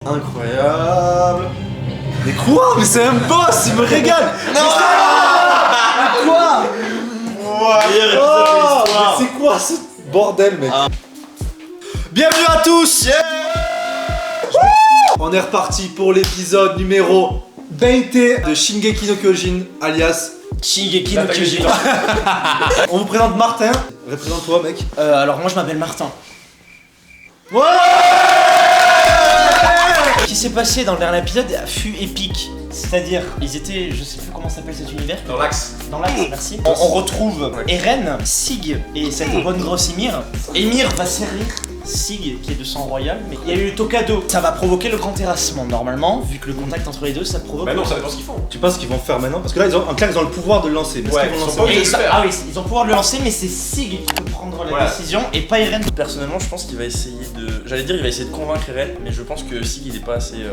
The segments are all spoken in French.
Incroyable. Mais quoi? Mais c'est un boss, il me régale. Non. Quoi? Oh, mais c'est quoi ce bordel, mec? Bienvenue à tous. On est reparti pour l'épisode numéro 20 de Shingeki no Kyojin, alias Shingeki no Kyojin. On vous présente Martin. Représente-toi, mec. Alors moi je m'appelle Martin. Ouais. Ce qui s'est passé dans le dernier épisode fut épique. C'est-à-dire, ils étaient, je sais plus comment s'appelle cet univers. Dans l'axe. Dans l'axe, merci. On retrouve Eren, Sig et cette bonne grosse Ymir. Ymir va servir Sig qui est de sang royal, mais il y a eu le Tokado. Ça va provoquer le grand terrassement normalement, vu que le contact entre les deux ça provoque. Bah non, ça dépend ce qu'ils font. Tu penses qu'ils vont faire maintenant? Parce que là, en clair, ils ont le pouvoir de le lancer. Mais est-ce qu'ils vont lancer? Ah oui, ils ont le pouvoir de le lancer, mais c'est Sig qui peut prendre la décision et pas Eren. Personnellement, je pense qu'il va essayer de. J'allais dire, il va essayer de convaincre Eren, mais je pense que Sig il est pas assez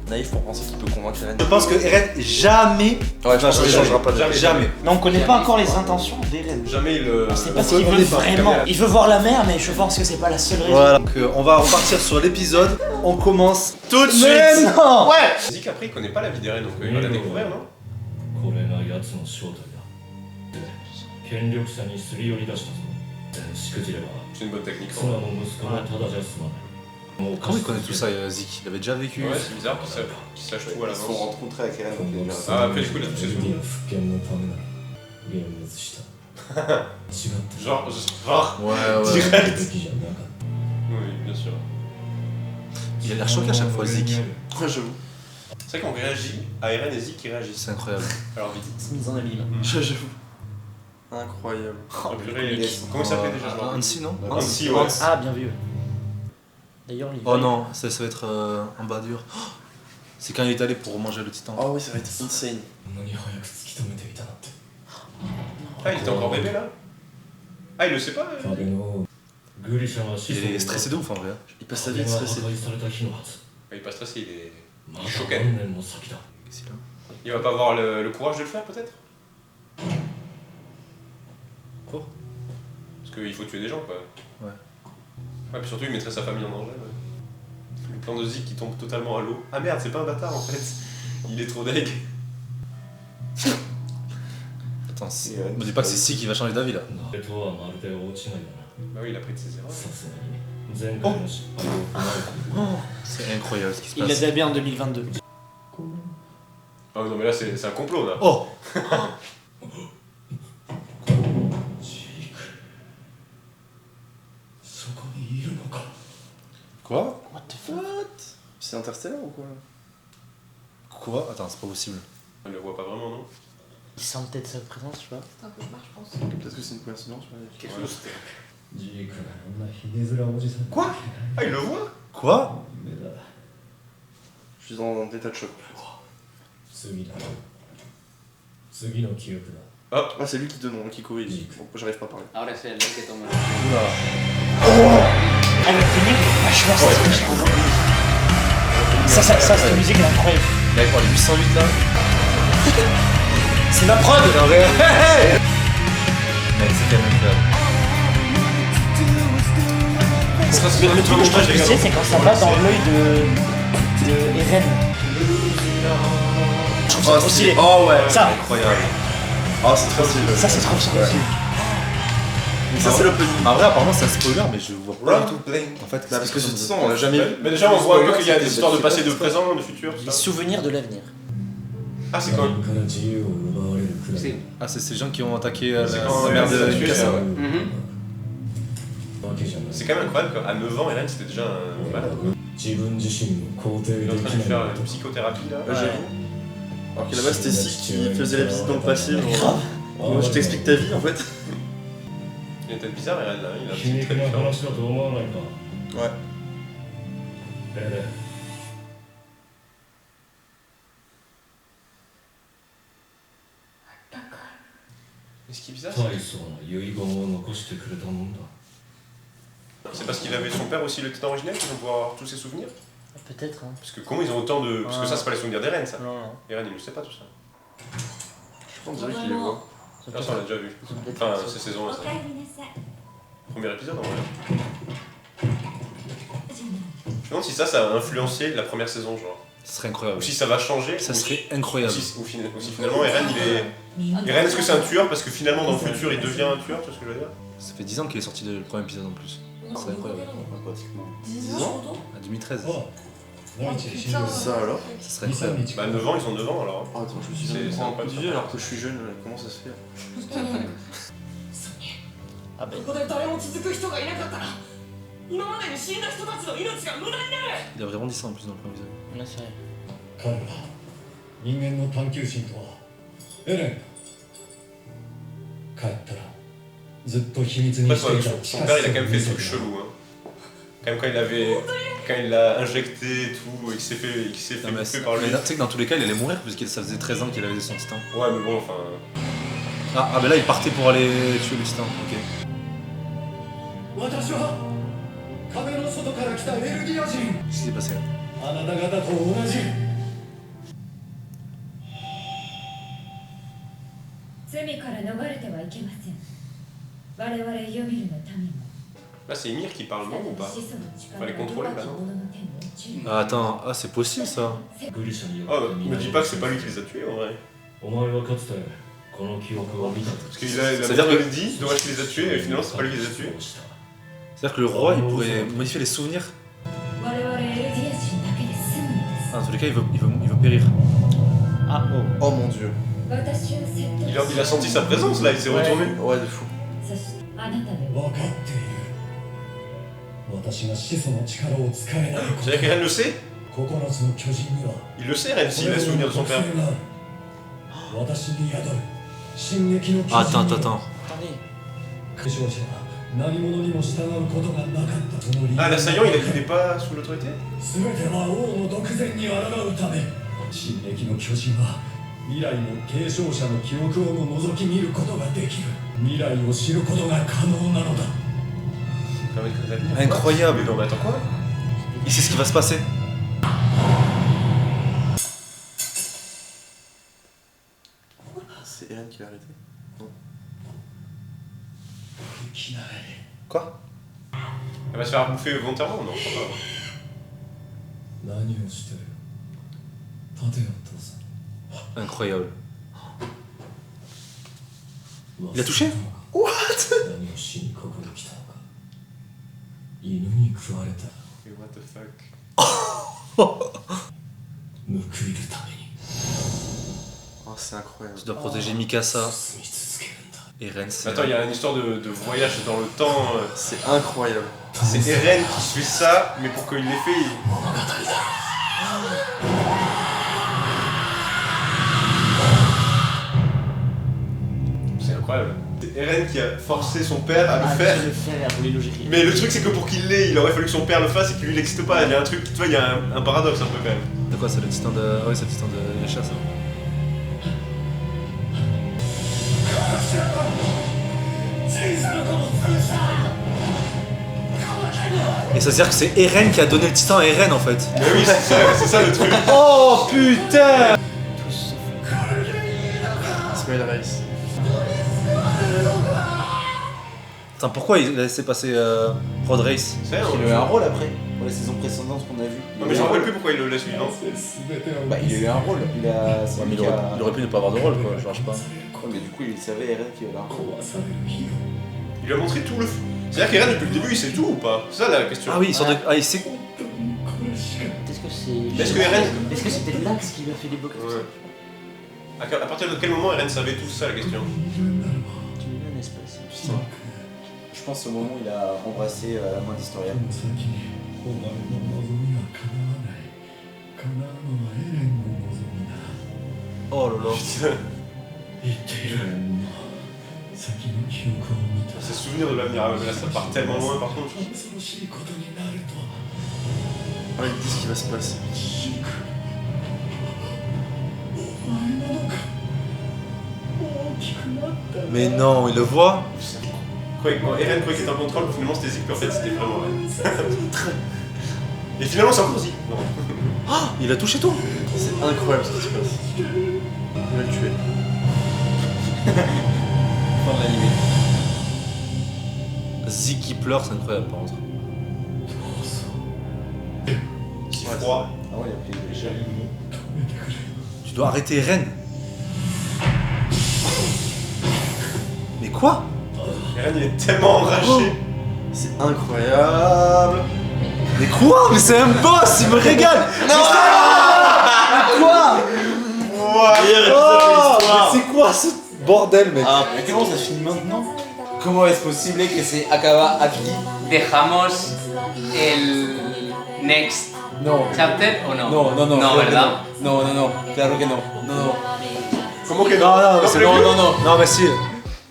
naïf pour penser qu'il peut convaincre Eren. Je pense que Eren jamais. Ouais, je pense qu'il changera pas de. Jamais. Mais on connaît pas encore les intentions d'Eren. Jamais il le. On sait pas ce qu'il veut vraiment. Il veut voir la mer, mais je pense que c'est pas la seule raison. Voilà. Donc, on va repartir sur l'épisode. On commence tout de suite. Mais non. Ouais. Zik après il connaît pas la vie d'Eren donc il va la découvrir, non? これが奴の正体だ。権力者にすり寄り出したぞ。しくじれば C'est une bonne technique. 妻も息子もただじゃ済まない。もう Comment il connaît tout ça, Zik? Il avait déjà vécu. Ouais, c'est bizarre qu'il sache tout à Ils se sont l'avance. rencontrés avec Eren. 今後の Ah, après du coup il a tous ses 国 souvenirs. の復権のためなら現物した。違った。 Genre. Ouais, Direct. べきじゃなかっ Oui, bien sûr. Il a l'air choqué à chaque fois, Zik. Ouais, j'avoue. C'est vrai qu'on réagit à Eren et Zik qui réagissent. C'est incroyable. Alors vite. Mise en abîme. J'avoue. Incroyable. Oh, purée. Comment il s'appelait déjà ce joueur? Hansi, non? Hansi, ouais. Ah, bien vu. D'ailleurs, il Oh non, ça va être en bas dur. Oh, c'est quand il est allé pour manger le titan. Oh oui, ça va être insane. た。何早く突き止めていたなんて。 Ah, il était encore bébé là? Ah, il le sait pas? 影のグリシャは子孫 Il est stressé de ouf en vrai. Il passe sa vie が破 stressé. 壊された日のはず。 Il est pas stressé, il est. まだ choqué. 何年も先だ。 Qu'est-ce qu'il a? Il va pas avoir le courage de le faire peut-être? Quoi? Parce qu'il faut tuer des gens quoi. Ouais. Ouais, puis surtout il mettrait sa famille en danger. Ouais. Le plan de Zik qui tombe totalement à l'eau. Ah merde, c'est pas un bâtard en fait. Il est trop deg. Attends, me dis pas que c'est Zik qui va changer d'avis là. それとはまるで大違いだな。 Bah oui, il a pris de ses erreurs. さすがに前回の失敗を踏まえて C'est incroyable ce qui se Il l'a passe. dabé en 2022. Ah non mais là c'est un complot là. Oh! ジークそこにいるのか。 Quoi? What the fuck? C'est Interstellar ou quoi? Quoi? Attends, c'est pas possible. On le voit pas vraiment non? Il sent peut-être sa présence, je sais pas. C'est un cauchemar, je pense. Peut-être que c'est une coïncidence, je sais Quelque chose. ジークあんなひねずらおじさん Quoi? Ah il le voit? Quoi? 夢だ。 Je suis dans un état de choc. 次だ。次の記憶だ。 Ah, c'est lui qui corrige. Bon, j'arrive pas à parler. Ahora es el que toma. Ah, le film est vachement stylé. Cette musique elle est incroyable. Là, il parle 808 là. C'est ma prod. En vrai. Mec, c'est quand même incroyable. Le truc que je trouve stylé, c'est quand ça va dans l'œil de Eren. Je trouve ça trop stylé. Oh ouais. Ça. Incroyable. Oh, c'est trop stylé. Ça, c'est trop stylé. Ça, c'est l'opening. En vrai, apparemment, c'est un spoiler, mais je vois pas du tout. En fait, Bah, parce que ce c'est titan, on l'a jamais vu. Mais déjà on voit un peu qu'il y a des histoires de passé, de présent, de futur, tout Les ça. souvenirs de l'avenir. Ah c'est quand? 何から自由を奪われるくらい。 C'est. Ah, c'est ces gens qui ont attaqué C'est quand la mère de Eren s'est Mikasa. tué, Ouais. Mhm. わけじゃない。 C'est quand même incroyable qu'à 9 ans Eren c'était déjà un malade. 自分自身を肯定 Il est en で train de き faire ない。 une psychothérapie là. Ouais, j'avoue. Alors que là-bas, c'était Zik qui faisait la visite dans le passé. Genre, Grave. moi, je t'explique ta vie en fait. Il a une tête bizarre Eren là, il a un 皮 petit 肉 trait な différent. 話だと思わないか。 Ouais. エレン。 Mais ce qui est bizarre, 大層な遺言を残してくれたもんだ。 c'est parce qu'il avait son père aussi le titan originel qu'ils vont pouvoir avoir tous ses souvenirs. Peut-être, hein. Parce que comment ils ont autant de. Parce que ça c'est pas les souvenirs d'Eren ça. Non, non. Eren il le sait pas tout ça. Je pense qu'il les voit. Ça Ah ça on l'a déjà vu. Enfin c'est saison 1 ça. おかえりなさい。Premier épisode en vrai. me demande si ça a influencé la première saison, genre. Ce serait incroyable. Ou si ça va changer. Ça ou serait incroyable. ou si finalement Eren il est. Eren, est-ce que c'est un tueur parce que finalement dans le futur il devient un tueur, tu vois ce que je veux dire? Ça fait 10 ans qu'il est sorti le premier épisode en plus. Ce serait incroyable. Pratiquement. 10 ans En 2013. Ça alors? Ça serait incroyable. Bah 9 ans, ils ont 9 ans alors. Oh, attends, je me suis C'est- dit, c'est un un peu peu vieux alors que je suis jeune, comment ça se fait? Ah ben. ここで誰も続く人がいなかったら今までに死んだ人たちの命が無駄になる Il a vraiment dit ça en plus dans le premier épisode. Là, c'est vrai. 彼は人間の探求心とはエレン帰ったらずっと秘密に Après, していた son père il a quand même fait des trucs chelous. Hein. Quand même quand il l'a injecté et tout, et qu'il s'est fait Non, mais bouffer par lui. tu sais que dans tous les cas, il allait mourir parce que ça faisait 13 ans qu'il avait son titan. Ouais mais bon enfin. Ah, ben là, il partait pour aller tuer le titan. Ok. 私は壁の外から来たエルディア人 Qu'est-ce qui s'est passé là? あなた方と同じ罪から逃れてはいけません。我々ユミルの民も Là c'est Ymir qui parle non ou pas? 始祖の力 Fallait contrôler, bah non. 弱き者の手に落ちる Ah, attends, ah, c'est possible ça. グリシャによ Oh bah, me dis pas que c'est pas lui qui les a tués en vrai. お前はかつてこの記憶を見た Parce qu'il a C'est-à-dire que- dit, c'est dommage qu'il les a tués, et finalement c'est pas lui qui les a tués. C'est-à-dire que le roi, il pourrait modifier les souvenirs. 我々エルディア人だけで済むのです Ah, dans tous les cas, il veut périr. Ah oh. Oh mon dieu. 私を説得 Il a senti sa présence là, il s'est retourné. Ouais, de fou. そしてあなたで分かっている私が始祖の力を使えないこ C'est-à-dire qu'Eren le sait? と9つの巨人には Il le sait Eren s'il a souvenir de son père. 私に宿る進撃の巨人 Attends, attends, attends. Attendez. 苦情者は何者にも従うことがなかったその理由 Ah l'assaillant il n'est pas sous l'autorité? 全ては王の独善に抗うため進撃の巨人は未来の継承者の記憶をも覗き見ることができる未来を知ることが可能なのだ Incroyable. Mais non mais attends quoi? Il sait ce qui va se passer. C'est Eren qui l'a arrêté. いきなり Quoi? Elle va se faire bouffer volontairement? Non, je crois pas. 何をしてる立てよお父さん Incroyable. Il a touché? 何をしにここに来たのか犬に食われた Mais what the fuck? 報いるために Oh, c'est incroyable. Tu dois protéger Mikasa. 進み続けるんだ Eren, c'est. Attends, il y a une histoire de voyage dans le temps. C'est incroyable. C'est Eren qui fait ça, mais pour qu'il l'ait fait, 物語だ c'est incroyable. C'est Eren qui a forcé son père à le Ah, faire. je vais le faire, oui, logique. Mais le truc c'est que pour qu'il l'ait, il aurait fallu que son père le fasse et que lui il n'existe pas. Il y a un truc, tu vois, il y a un paradoxe un peu quand même. De quoi? C'est le titan de. Ah, oui, c'est le titan de Yasha, ça. Et ça veut dire que c'est Eren qui a donné le titan à Eren en fait. Mais oui, c'est ça le truc. Oh putain! Tous. Smile Race. Attends, pourquoi il a laissé passer Road Race? C'est vrai, Il a eu un rôle après, pour les saisons précédentes qu'on a vues. Non mais je me rappelle plus pourquoi il le laisse lui, non? Bah, il a eu un rôle, c'est Ouais, mais lui qui a... il aurait pu ne pas avoir de rôle quoi, je marche pas. Ouais, mais du coup, il savait Eren qui avait un rôle. Il lui a montré tout le. C'est-à-dire qu'Eren depuis le début il sait tout ou pas? C'est ça la question. Ah oui, il sort de. Ah, il sait. Est-ce que c'est. Est-ce que Eren. Est-ce que c'était l'axe qui lui a fait débloquer ça? Ouais. À partir de quel moment Eren savait tout ça la question? Tu me donnes un espace. Je pense au moment où il a embrassé la main d'Historia. お前の望みは叶わない叶うのはエレンの望みだ Oh là là. 言っている先の記憶を見た Ses souvenirs de l'avenir, ah ouais, mais là ça part tellement loin par contre. 恐ろしいことになると Ah, il dit ce qui va se passer. シークお前なのか大きくなった Mais non, il le voit. Eren croyait qu'il était en contrôle, finalement c'était Zik, puis en fait c'était vraiment Eren. Et finalement c'est encore Zik. Non. Il a touché tout. C'est incroyable ce qui se passe. Il va le tuer. Fin de l'animé. Zeke qui pleure, c'est incroyable par contre. froid. Ah ouais, il a pris le cher. Tu dois arrêter Eren. Mais quoi? Eren il est tellement enragé. C'est incroyable. Mais quoi? Mais c'est un boss, il me régale. Non. Mais quoi? Meilleur épisode de l'histoire. Mais c'est quoi ce bordel, mec? Ah, Mais comment ça finit maintenant? Comment est-ce possible que c'est Akaba aquí? Dejamos el next Non. chapter o no? Non, non, non. No, claro que ¿verdad? no. Non, non, non. Claro que no. Non, non. Comment que Non, non, mais c'est Non, non, non. Non, mais si.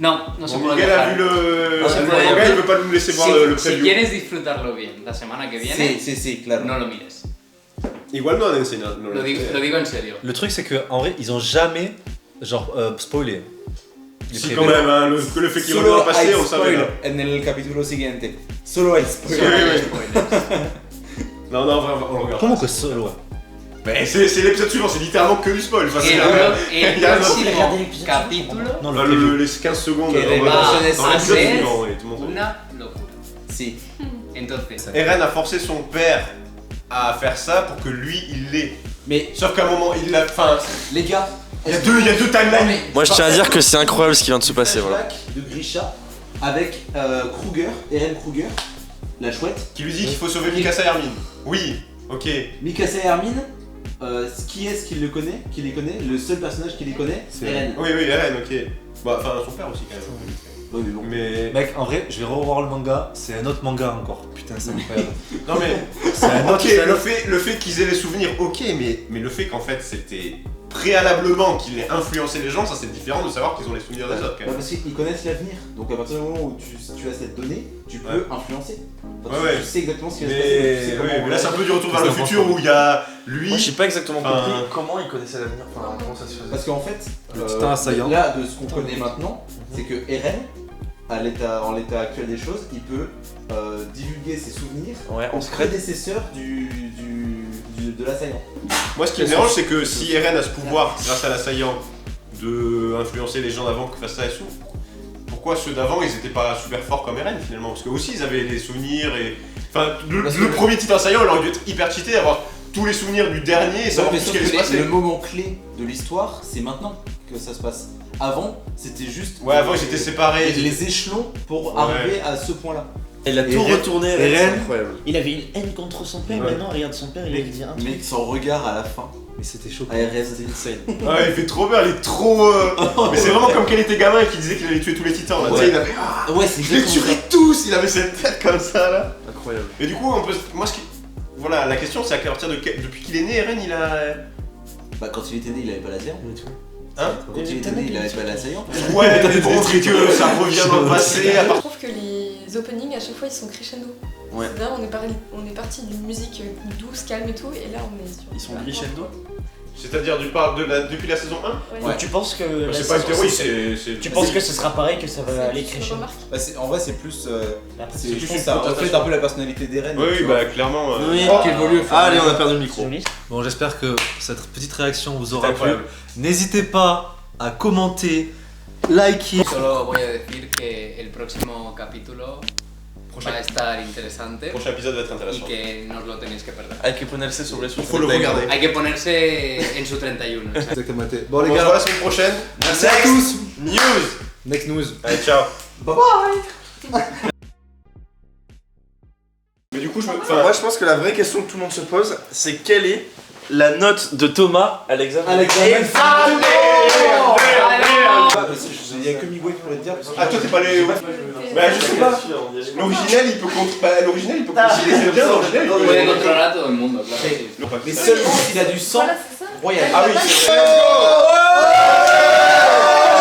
No, no se Bon, puede Miguel a dejar. vu le No se puede manga, dejar. il veut pas nous laisser voir Si, le si preview. quieres disfrutarlo bien la semana que viene, Sí, claro. no lo mires. Igual no han enseñado. no Lo digo en serio. Le truc, c'est que en vrai, ils ont jamais genre spoilé. Les Si previews. quand même, hein, le fait qu'il revienne Solo au passé, hay on savait. spoil Là. en el capítulo siguiente. Solo hay spoil. Non, non, vraiment, on le regarde. Comment que solo? Mais c'est l'épisode suivant, c'est littéralement que du spoil. Enfin, c'est El, el il y a un próximo capítulo, Non, Enfin, les 15 secondes Que dans les dans versions l'épisode hacer suivant, oui, tout le monde. una locura. Si. Entonces, Eren a forcé son père à faire ça pour que lui il l'ait. Mais Sauf qu'à un moment, il l'a. Enfin, les gars, il y a deux timelines. Moi je tiens à dire que c'est incroyable ce qui vient de se passer, voilà. flashback de Grisha avec Kruger, Eren Kruger, la chouette. Qui lui dit qu'il faut sauver Mikasa et Armin. Oui, ok. Mikasa et Armin, qui est-ce qui le connaît, qui les connaît? Le seul personnage qui les connaît, c'est Eren. Oui, oui, Eren, ok. Bah, enfin, son père aussi quand même. Ouais, mais bon. Mais. Mec, en vrai, je vais revoir le manga. C'est un autre manga encore. Putain, c'est incroyable. Non, mais. C'est un autre. Ok, le fait qu'ils aient les souvenirs, ok, mais le fait qu'en fait c'était préalablement qu'il ait influencé les gens, ça c'est différent de savoir qu'ils ont les souvenirs des autres quand Bah, même. parce qu'ils connaissent l'avenir, donc à partir du moment où tu as cette donnée, tu peux influencer. Enfin, Ouais, tu ouais. sais exactement ce qui va se passer. Mais, tu sais oui, comment mais là c'est un peu du retour vers Qu'est-ce le que t'en futur penses, où il y a lui. Moi j'ai pas exactement Enfin, compris comment il connaissait l'avenir, enfin comment ça se faisait. Parce qu'en fait, Le titan assaillant. là de ce qu'on connaît maintenant, c'est que Eren, en l'état actuel des choses, il peut divulguer ses souvenirs Ouais, en au secret. prédécesseur de l'assaillant. Moi ce qui me dérange c'est que si Eren a ce pouvoir grâce à l'assaillant de influencer les gens d'avant qui fassent ça et tout, pourquoi ceux d'avant ils étaient pas super forts comme Eren finalement? Parce que aussi ils avaient des souvenirs et. Enfin, le premier titre assaillant il aurait dû être hyper cheaté, avoir tous les souvenirs du dernier et savoir Ouais, tout mais ce qui allait se sauf que passer. le moment clé de l'histoire, c'est maintenant que ça se passe. Avant, c'était juste Ouais, avant ils étaient séparés. les échelons pour Ouais. arriver à ce point-là. Il a tout Eren- retourné, Eren- c'est incroyable. il avait une haine contre son père, Ouais. maintenant regarde son père, il lui dit un truc. Mais son regard à la fin, Mais c'était chaud. à Eren, C'est insane. Ouais, il fait trop peur, il est trop. Mais c'est vraiment comme quand il était gamin et qu'il disait qu'il allait tuer tous les titans là. Tu sais, il avait. Ah, ouais, c'est je les exactement ça. tuerai tous! Il avait cette tête comme ça là. Incroyable. Et du coup, on peut. Moi, ce qui. Voilà, la question c'est à partir de. Depuis qu'il est né, Eren il a. Bah, quand il était né, il avait pas l'assaillant. Hein? Quand il était né, il avait pas l'assaillant. Ouais, mais bon, c'est que ça revient dans le passé. À Je part... trouve que les openings à chaque fois ils sont crescendo. Ouais. Là on est parti d'une musique douce, calme et tout, et là on est sur. Ils sont crescendo. C'est-à-dire depuis la saison 1? Ouais. Donc tu penses que la C'est pas une saison- théorie, c'est. Tu penses que ce sera pareil, que ça va aller Je crescendo? remarque. Bah, en vrai, c'est plus. C'est Je plus pense une que ça reflète présentation. un peu la personnalité d'Eren. Oui, tu oui, vois. bah clairement. Oui, Oh, qui évolue au fur et à Allez, on mesure. a perdu le micro. Joli. Bon, j'espère que cette petite réaction vous c'est aura plu. incroyable. N'hésitez pas à commenter, liker. solo voy a decir que el próximo capítulo va a estar interesante Le prochain épisode va être y intéressant. que no os lo tenéis que perder. Hay que ponerse sobre su Il faut le regarder. Hay que ponerse en su 31. Exactement. Bon, les On se gars, voit la semaine prochaine. merci à Next tous. News! Next news. Allez, ciao! Bye bye! Mais du coup, Moi je pense que la vraie question que tout le monde se pose, c'est quelle est la note de Thomas à l'examen? Il y a que Miguel qui pourrait te dire. Parce que Ah, toi t'es pas les. Bah, je sais pas. L'original il peut l'original il peut considérer bien l'original. il peut- Puede controlar a todo el mundo, claro. que sí. Mais seulement s'il a du sang Voilà, c'est ça. royal. Ah oui, c'est vrai.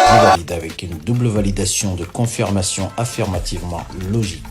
Je valide avec une double validation de confirmation affirmativement logique.